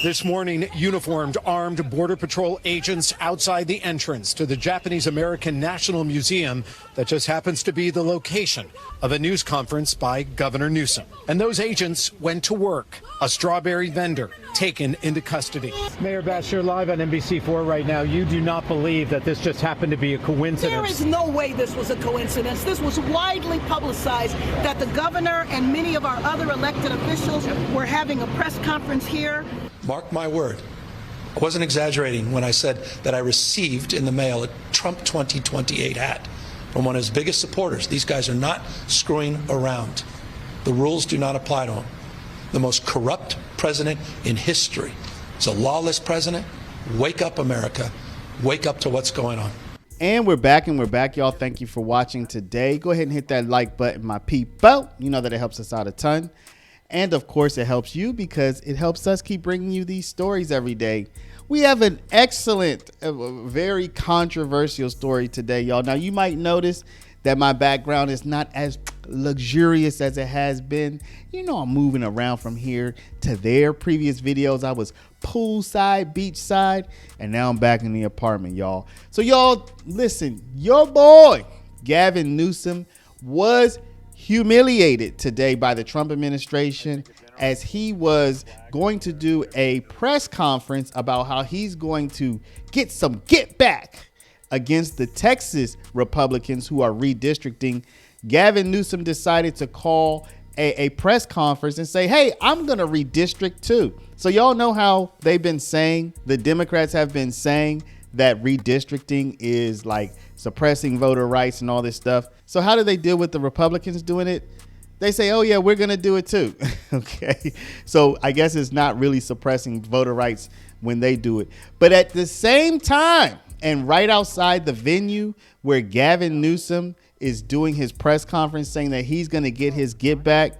This morning, uniformed armed Border Patrol agents outside the entrance to the Japanese-American National Museum that just happens to be the location of a news conference by Governor Newsom. And those agents went to work. A strawberry vendor taken into custody. Mayor Bass, you're live on NBC4 right now. You do not believe that this just happened to be a coincidence? There is no way this was a coincidence. This was widely publicized that the governor and many of our other elected officials were having a press conference here. Mark my word, I wasn't exaggerating when I said that I received in the mail a Trump 2028 hat from one of his biggest supporters. These guys are not screwing around. The rules do not apply to him. The most corrupt president in history. It's a lawless president. Wake up, America. Wake up to what's going on. And we're back, y'all. Thank you for watching today. Go ahead and hit that like button, my people. You know that it helps us out a ton. And of course, it helps you because it helps us keep bringing you these stories every day. We have an excellent, very controversial story today, y'all. Now, you might notice that my background is not as luxurious as it has been. You know, I'm moving around from here to there. Previous videos, I was poolside, beachside, and now I'm back in the apartment, y'all. So, y'all, listen, your boy, Gavin Newsom, was humiliated today by the Trump administration as he was going to do a press conference about how he's going to get some get back against the Texas Republicans who are redistricting. Gavin Newsom decided to call a press conference and say, hey, I'm going to redistrict too. So y'all know how they've been saying, the Democrats have been saying that redistricting is like suppressing voter rights and all this stuff. So how do they deal with the Republicans doing it? They say, oh yeah, we're going to do it too. Okay. So I guess it's not really suppressing voter rights when they do it. But at the same time, and right outside the venue where Gavin Newsom is doing his press conference saying that he's going to get his get back,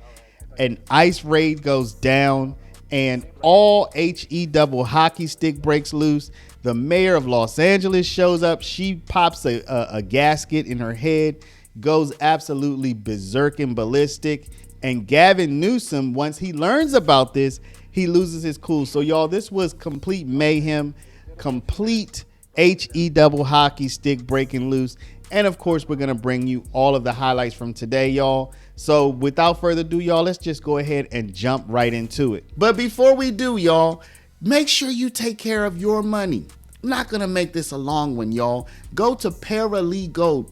an ICE raid goes down and all HE double hockey stick breaks loose. The mayor of Los Angeles shows up. She pops a gasket in her head, goes absolutely berserk and ballistic. And Gavin Newsom, once he learns about this, he loses his cool. So y'all, this was complete mayhem, complete HE double hockey stick breaking loose. And of course, we're going to bring you all of the highlights from today, y'all. So without further ado, y'all, let's just go ahead and jump right into it. But before we do, y'all, make sure you take care of your money. I'm not going to make this a long one, y'all. Go to Paralegold,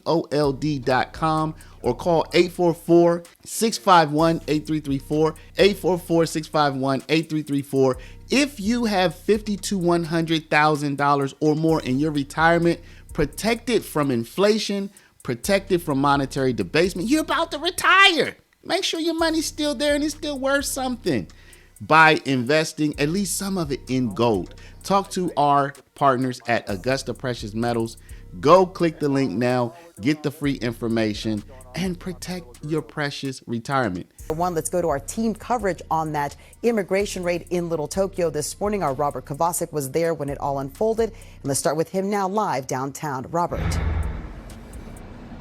PARALEGOLD.com or call 844-651-8334, 844-651-8334. If you have $50,000 to $100,000 or more in your retirement, protected from inflation, protected from monetary debasement, you're about to retire. Make sure your money's still there and it's still worth something by investing at least some of it in gold. Talk to our partners at Augusta Precious Metals. Go click the link now, get the free information, and protect your precious retirement. Let's go to our team coverage on that immigration raid in Little Tokyo this morning. Our Robert Kovacic was there when it all unfolded. And let's start with him now live downtown. Robert.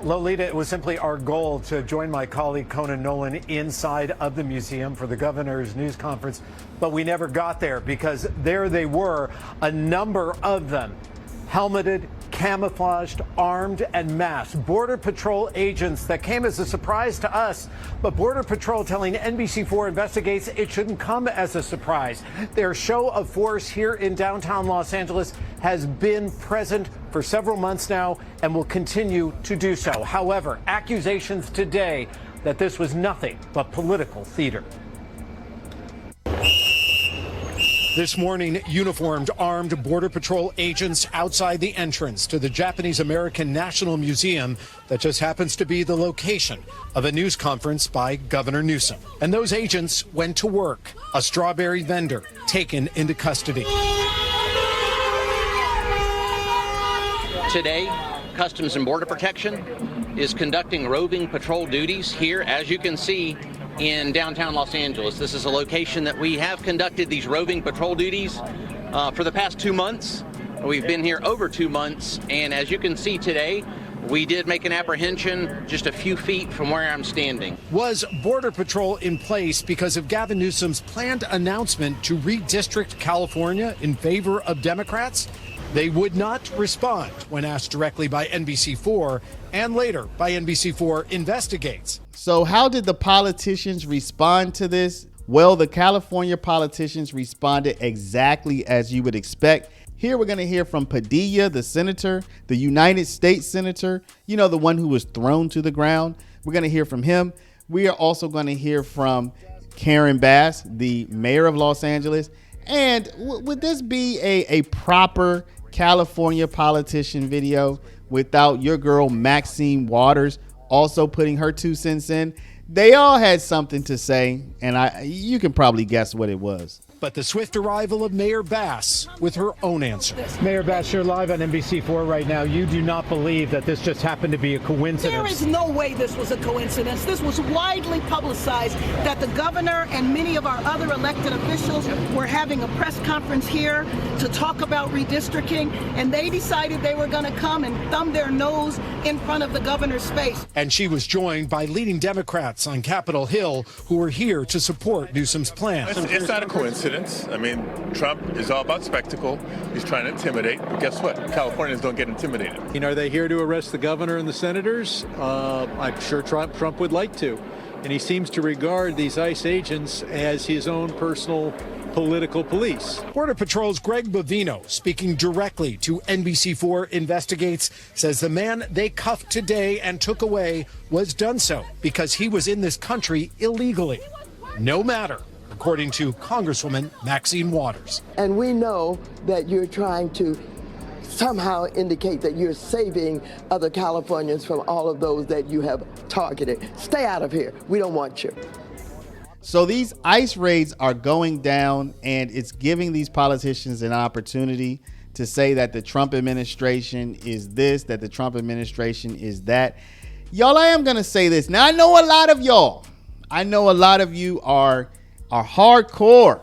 Lolita, it was simply our goal to join my colleague Conan Nolan inside of the museum for the governor's news conference, but we never got there because there they were, a number of them, helmeted, camouflaged, armed, and masked. Border Patrol agents that came as a surprise to us, but Border Patrol telling NBC4 investigates it shouldn't come as a surprise. Their show of force here in downtown Los Angeles has been present for several months now and will continue to do so. However, accusations today that this was nothing but political theater. This morning, uniformed armed Border Patrol agents outside the entrance to the Japanese-American National Museum that just happens to be the location of a news conference by Governor Newsom. And those agents went to work. A strawberry vendor taken into custody. Today, Customs and Border Protection is conducting roving patrol duties here, as you can see, in downtown Los Angeles. This is a location that we have conducted these roving patrol duties for the past 2 months. We've been here over 2 months, and as you can see today, We did make an apprehension just a few feet from where I'm standing. Was Border Patrol in place because of Gavin Newsom's planned announcement to redistrict California in favor of Democrats? They would not respond when asked directly by NBC4 and later by NBC4 Investigates. So how did the politicians respond to this? Well, the California politicians responded exactly as you would expect. Here we're going to hear from Padilla, the senator, the United States senator, you know, the one who was thrown to the ground. We're going to hear from him. We are also going to hear from Karen Bass, the mayor of Los Angeles. And would this be a proper California politician video without your girl Maxine Waters also putting her 2 cents in? They all had something to say, and you can probably guess what it was. But the swift arrival of Mayor Bass with her own answer. Mayor Bass, you're live on NBC4 right now. You do not believe that this just happened to be a coincidence. There is no way this was a coincidence. This was widely publicized that the governor and many of our other elected officials were having a press conference here to talk about redistricting, and they decided they were going to come and thumb their nose in front of the governor's face. And she was joined by leading Democrats on Capitol Hill who were here to support Newsom's plan. It's not a coincidence. I mean, Trump is all about spectacle. He's trying to intimidate. But guess what? Californians don't get intimidated. You know, are they here to arrest the governor and the senators? I'm sure Trump would like to. And he seems to regard these ICE agents as his own personal political police. Border Patrol's Greg Bovino, speaking directly to NBC4 Investigates, says the man they cuffed today and took away was done so because he was in this country illegally. No matter, according to Congresswoman Maxine Waters. And we know that you're trying to somehow indicate that you're saving other Californians from all of those that you have targeted. Stay out of here. We don't want you. So these ICE raids are going down, and it's giving these politicians an opportunity to say that the Trump administration is this, that the Trump administration is that. Y'all, I am going to say this. Now, I know a lot of you are hardcore,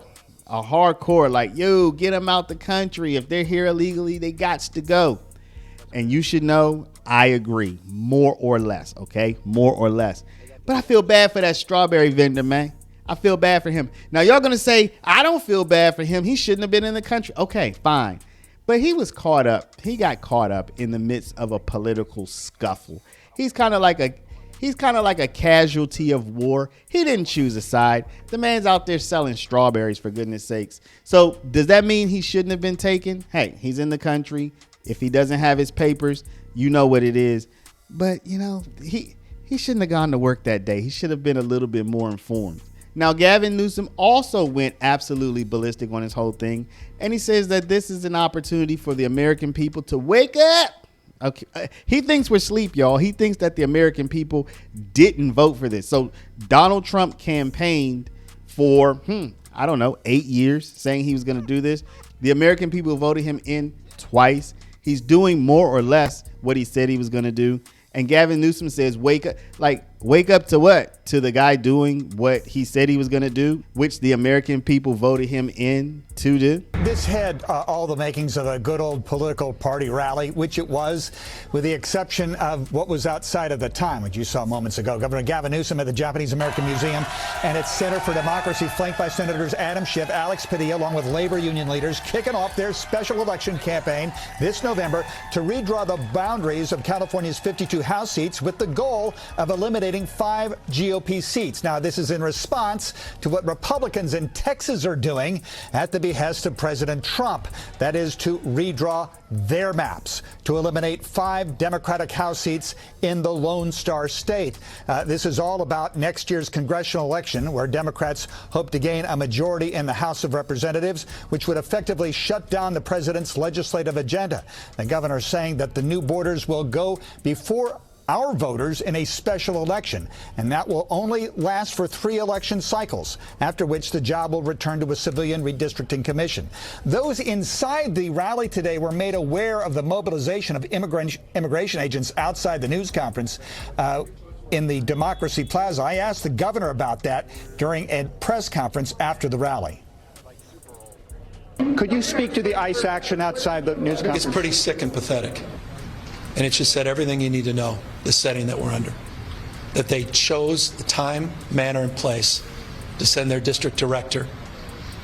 like, yo, get them out the country. If they're here illegally, they gots to go. And you should know, I agree, more or less, okay? More or less. But I feel bad for that strawberry vendor, man. I feel bad for him. Now, y'all going to say, I don't feel bad for him. He shouldn't have been in the country. Okay, fine. But he was caught up. He got caught up in the midst of a political scuffle. He's kind of like a casualty of war. He didn't choose a side. The man's out there selling strawberries, for goodness sakes. So does that mean he shouldn't have been taken? Hey, he's in the country. If he doesn't have his papers, you know what it is. But, you know, he shouldn't have gone to work that day. He should have been a little bit more informed. Now, Gavin Newsom also went absolutely ballistic on this whole thing. And he says that this is an opportunity for the American people to wake up. Okay, he thinks we're asleep, y'all. He thinks that the American people didn't vote for this. So Donald Trump campaigned for, 8 years saying he was going to do this. The American people voted him in twice. He's doing more or less what he said he was going to do. And Gavin Newsom says, wake up. Like, wake up to what? To the guy doing what he said he was going to do, which the American people voted him in to do. This had all the makings of a good old political party rally, which it was, with the exception of what was outside of the time, which you saw moments ago. Governor Gavin Newsom at the Japanese American Museum and its Center for Democracy, flanked by Senators Adam Schiff, Alex Padilla, along with labor union leaders, kicking off their special election campaign this November to redraw the boundaries of California's 52 House seats with the goal of eliminating 5 GOP seats. Now, this is in response to what Republicans in Texas are doing at the behest of President Trump. That is to redraw their maps to eliminate 5 Democratic House seats in the Lone Star State. This is all about next year's congressional election, where Democrats hope to gain a majority in the House of Representatives, which would effectively shut down the president's legislative agenda. The governor is saying that the new borders will go before our voters in a special election, and that will only last for 3 election cycles, after which the job will return to a civilian redistricting commission. Those inside the rally today were made aware of the mobilization of immigration agents outside the news conference in the Democracy Plaza. I asked the governor about that during a press conference after the rally. Could you speak to the ICE action outside the news conference? It's pretty sick and pathetic. And it just said everything you need to know, the setting that we're under. That they chose the time, manner, and place to send their district director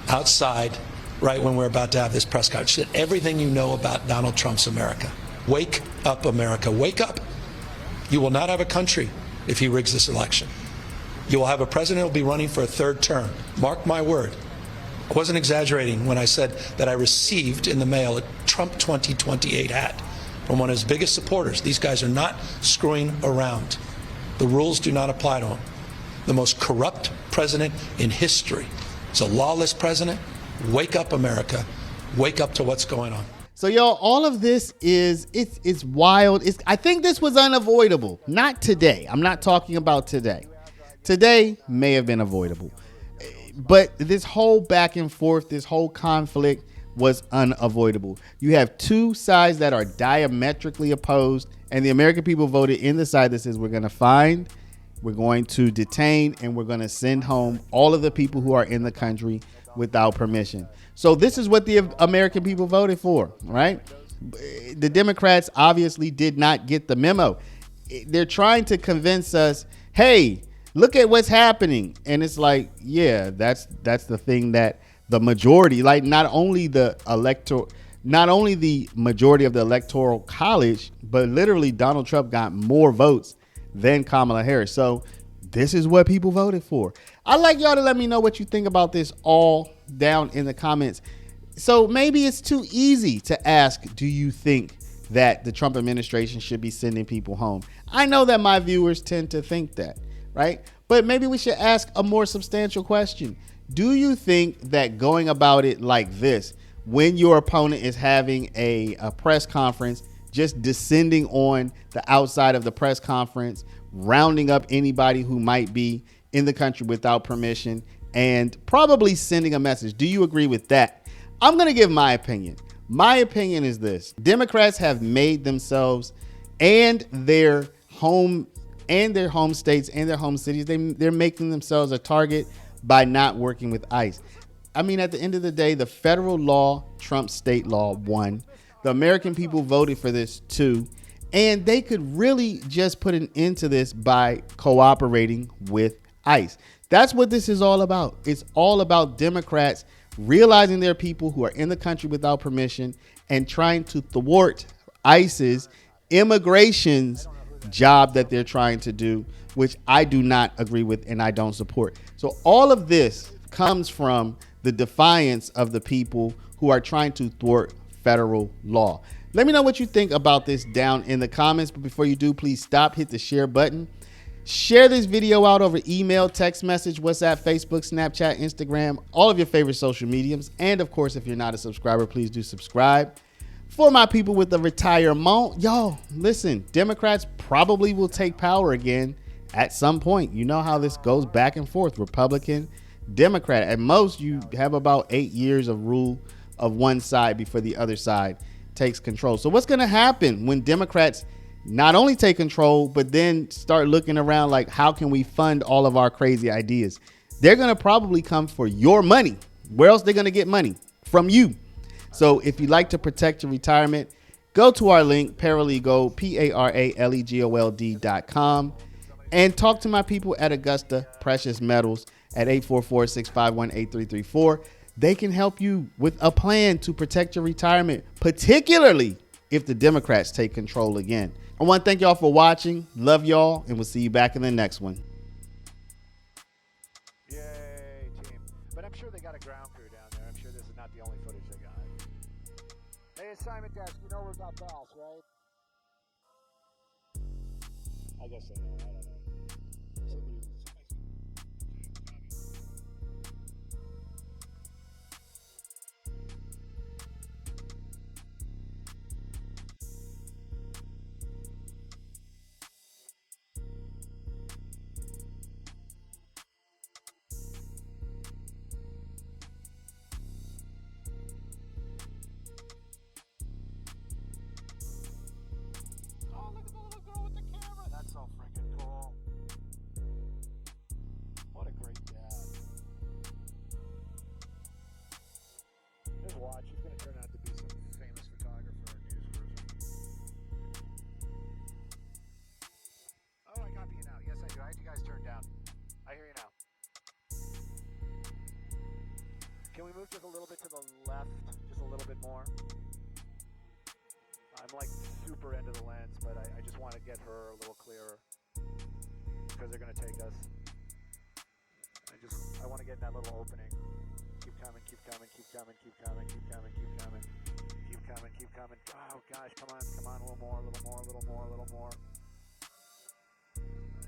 outside right when we're about to have this press conference. Said everything you know about Donald Trump's America. Wake up, America. Wake up. You will not have a country if he rigs this election. You will have a president who will be running for a third term. Mark my word. I wasn't exaggerating when I said that I received in the mail a Trump 2028 hat from one of his biggest supporters. These guys are not screwing around. The rules do not apply to him. The most corrupt president in history. It's a lawless president. Wake up, America. Wake up to what's going on. So, y'all, all of this it's wild. I think this was unavoidable. Not today. I'm not talking about today. Today may have been avoidable. But this whole back and forth, this whole conflict was unavoidable. You have two sides that are diametrically opposed, and the American people voted in the side that says we're going to find, we're going to detain, and we're going to send home all of the people who are in the country without permission. So this is what the American people voted for, right? The Democrats obviously did not get the memo. They're trying to convince us, hey, look at what's happening. And it's like, yeah, that's the thing that the majority, like not only the majority of the electoral college, but literally Donald Trump got more votes than Kamala Harris. So this is what people voted for. I'd like y'all to let me know what you think about this all down in the comments. So maybe it's too easy to ask, do you think that the Trump administration should be sending people home? I know that my viewers tend to think that, right? But maybe we should ask a more substantial question. Do you think that going about it like this, when your opponent is having a press conference, just descending on the outside of the press conference, rounding up anybody who might be in the country without permission, and probably sending a message? Do you agree with that? I'm going to give my opinion. My opinion is this. Democrats have made themselves and their home states and their home cities, they're making themselves a target by not working with ICE. I mean, at the end of the day, the federal law trumps state law, one. The American people voted for this, two. And they could really just put an end to this by cooperating with ICE. That's what this is all about. It's all about Democrats realizing there are people who are in the country without permission and trying to thwart ICE's immigration's job that they're trying to do, which I do not agree with and I don't support. So all of this comes from the defiance of the people who are trying to thwart federal law. Let me know what you think about this down in the comments. But before you do, please stop, hit the share button. Share this video out over email, text message, WhatsApp, Facebook, Snapchat, Instagram, all of your favorite social mediums. And of course, if you're not a subscriber, please do subscribe. For my people with the retirement, y'all, listen, Democrats probably will take power again at some point. You know how this goes back and forth, Republican, Democrat. At most, you have about 8 years of rule of one side before the other side takes control. So what's going to happen when Democrats not only take control, but then start looking around like, how can we fund all of our crazy ideas? They're going to probably come for your money. Where else are they going to get money? From you. So if you'd like to protect your retirement, go to our link, Paralegal, PARALEGOLD.com, and talk to my people at Augusta Precious Metals at 844-651-8334. They can help you with a plan to protect your retirement, particularly if the Democrats take control again. I want to thank y'all for watching. Love y'all, and we'll see you back in the next one. Yay, team. But I'm sure they got a ground crew down there. I'm sure this is not the only footage they got. Hey, assignment desk, you know we've got balls, right? I guess they know. I don't know. Oh, look at the little girl with the camera. That's so freaking cool. Can we move just a little bit to the left? Just a little bit more? I'm like super into the lens, but I just want to get her a little clearer because they're going to take us. I want to get in that little opening. Keep coming, keep coming, keep coming, keep coming, keep coming, keep coming, keep coming, keep coming. Oh gosh, come on, a little more, a little more, a little more, a little more.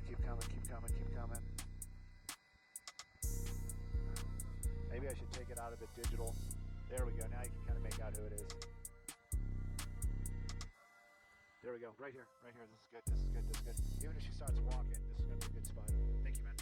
Keep coming, keep coming, keep coming. Maybe I should take it out of the digital. There we go. Now you can kind of make out who it is. There we go. Right here. Right here. This is good. This is good. This is good. Even if she starts walking, this is going to be a good spot. Thank you, man.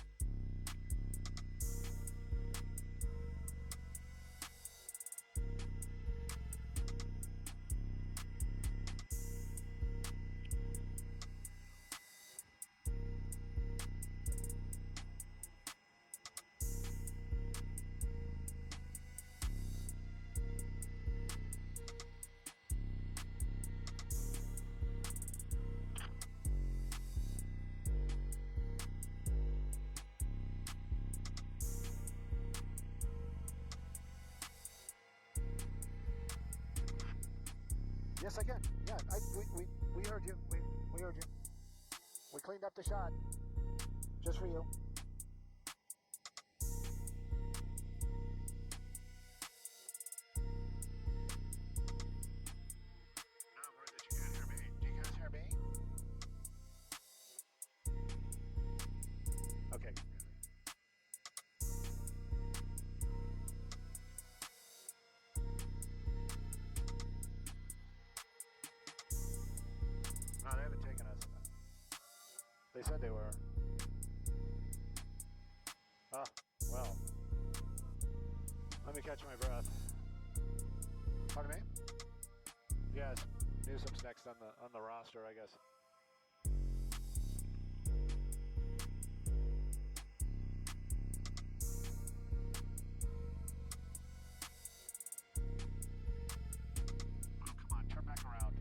Yes, I can. Yeah, we heard you. We heard you. We cleaned up the shot. Just for you. No, I'm worried that you can't hear me. Do you guys hear me? Okay. No, they haven't taken us. They said they were. Ah, well. Let me catch my breath. Pardon me? Yes, Newsom's next on the roster, I guess. Oh, come on, turn back around.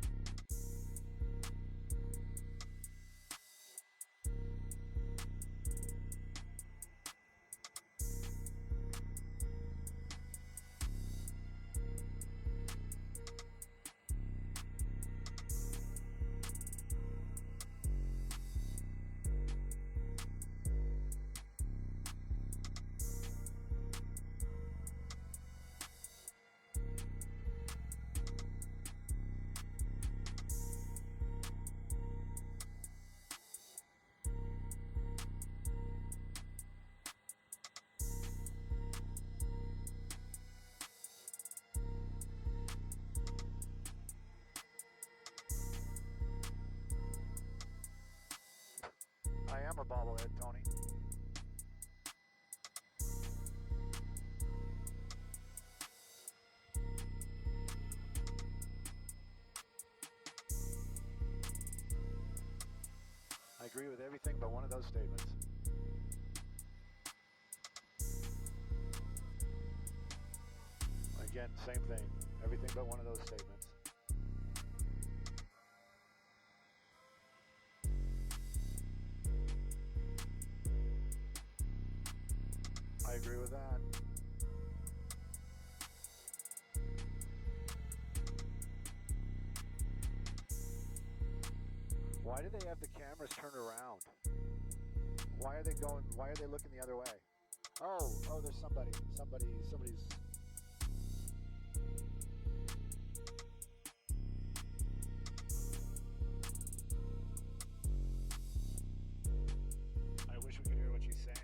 I am a bobblehead, Tony. I agree with everything but one of those statements. Again, same thing. Everything but one of those statements. I agree with that. Why do they have the cameras turned around? Why are they looking the other way? Oh, there's somebody's. I wish we could hear what she's saying.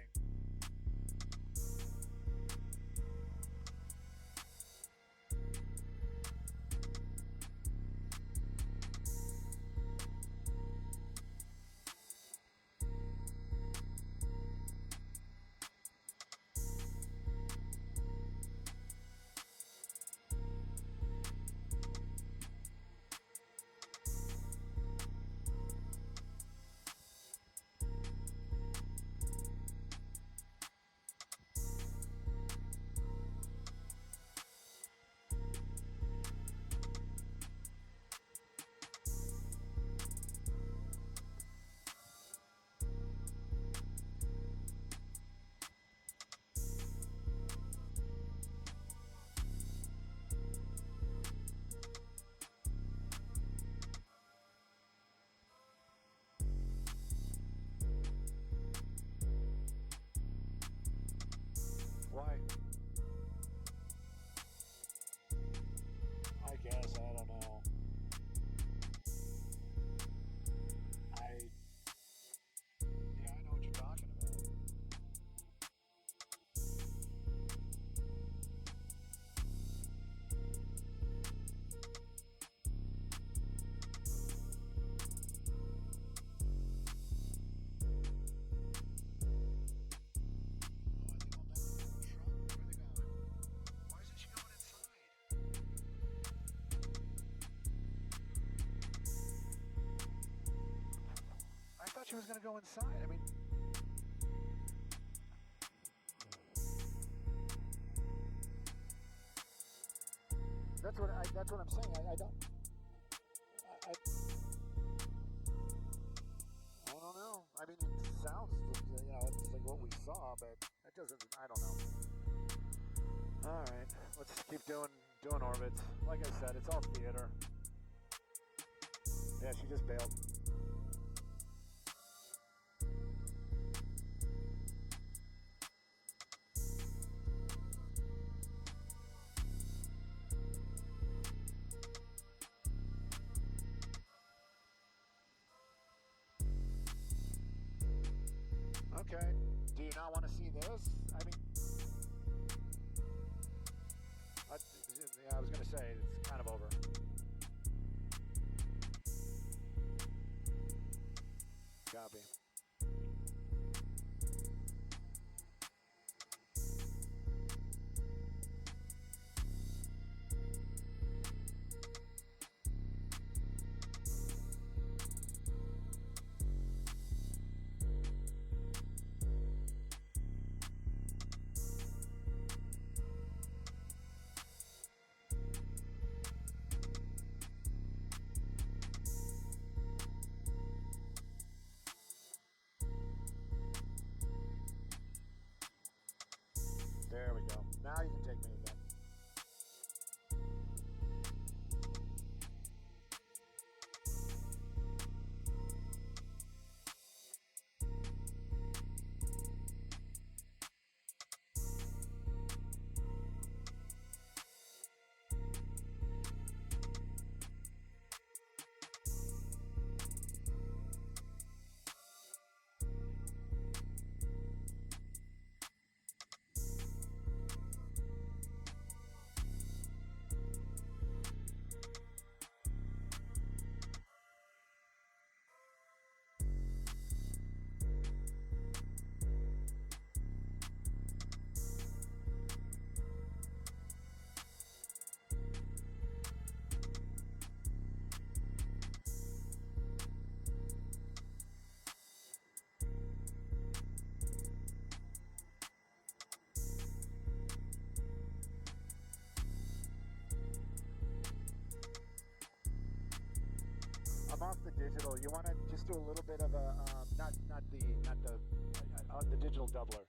Why? I guess, I don't know. Yeah, I know what you're talking about. I thought she was going to go inside. I mean, that's what I'm saying. I don't know. I mean, it sounds, it's like what we saw, but that doesn't. I don't know. All right, let's just keep doing orbits. Like I said, it's all theater. Yeah, she just bailed. Okay. Do you not want to see this? I mean, I was going to say, it's kind of over. Copy. There we go. Now you can take me again. I'm off the digital. You want to just do a little bit of a not the digital doubler.